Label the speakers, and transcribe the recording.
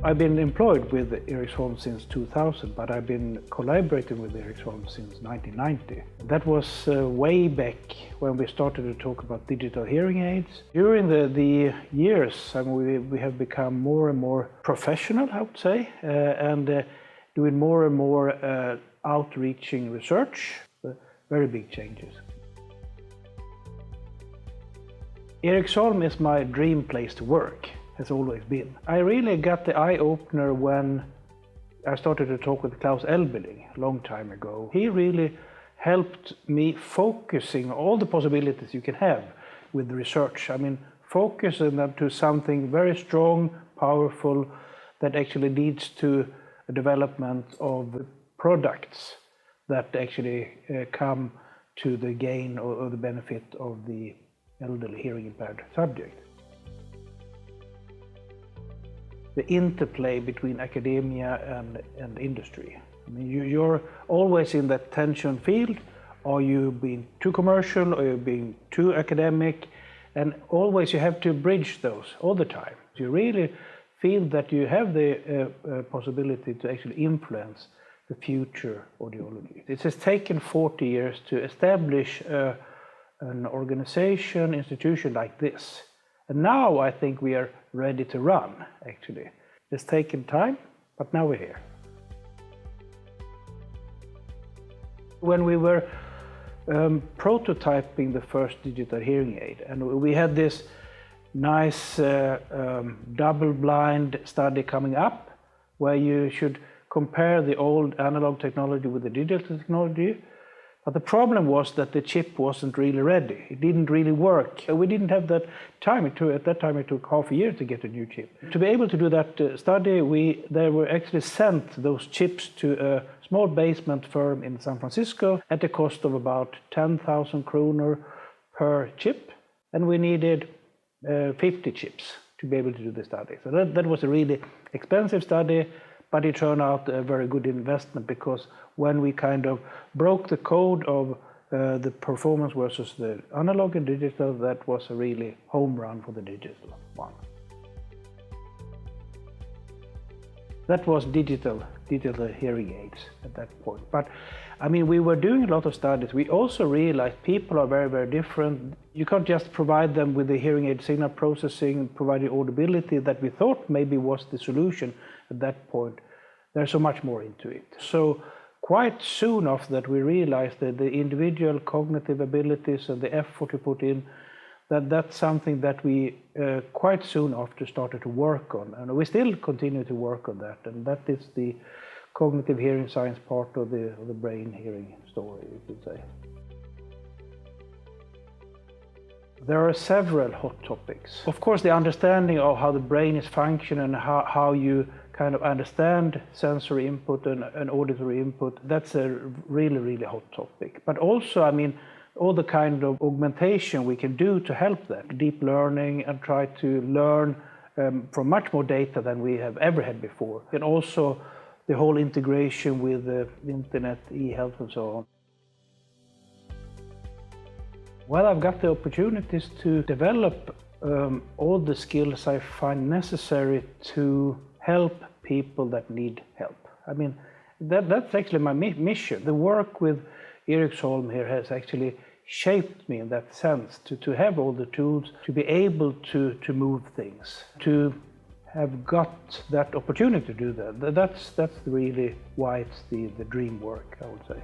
Speaker 1: I've been employed with Eriksholm since 2000, but I've been collaborating with Eriksholm since 1990. That was way back when we started to talk about digital hearing aids. During the years, I mean, we have become more and more professional, I would say, and doing more and more outreaching research, very big changes. Eriksholm is my dream place to work, has always been. I really got the eye-opener when I started to talk with Klaus Elbeling a long time ago. He really helped me focusing all the possibilities you can have with the research. I mean, focusing them to something very strong, powerful, that actually leads to a development of products that actually come to the gain or the benefit of the elderly hearing impaired subject. The interplay between academia and industry. I mean, you're always in that tension field. Are you being too commercial or are you being too academic? And always you have to bridge those all the time. You really feel that you have the possibility to actually influence the future audiology. It has taken 40 years to establish an organization, institution like this. And now I think we are ready to run, actually. It's taken time, but now we're here. When we were prototyping the first digital hearing aid, and we had this nice double-blind study coming up, where you should compare the old analog technology with the digital technology. But the problem was that the chip wasn't really ready. It didn't really work. We didn't have that time. At that time, it took half a year to get a new chip. To be able to do that study, they were actually sent those chips to a small basement firm in San Francisco at a cost of about 10,000 kronor per chip. And we needed 50 chips to be able to do the study. So that was a really expensive study. But it turned out a very good investment, because when we kind of broke the code of the performance versus the analog and digital, that was a really home run for the digital one. That was digital hearing aids at that point. But I mean, we were doing a lot of studies. We also realized people are very, very different. You can't just provide them with the hearing aid signal processing, providing audibility that we thought maybe was the solution at that point. There's so much more into it. So quite soon after that, we realized that the individual cognitive abilities and the effort we put in, that's something that we quite soon after started to work on. And we still continue to work on that. And that is the cognitive hearing science part of the brain hearing story, you could say. There are several hot topics. Of course, the understanding of how the brain is functioning and how you kind of understand sensory input and auditory input, that's a really, really hot topic. But also, I mean, all the kind of augmentation we can do to help that. Deep learning and try to learn from much more data than we have ever had before. And also the whole integration with the internet, e-health and so on. Well, I've got the opportunities to develop all the skills I find necessary to help people that need help. I mean, that's actually my mission. The work with Eriksholm here has actually shaped me in that sense, to have all the tools, to be able to move things, to have got that opportunity to do that. That's really why it's the dream work, I would say.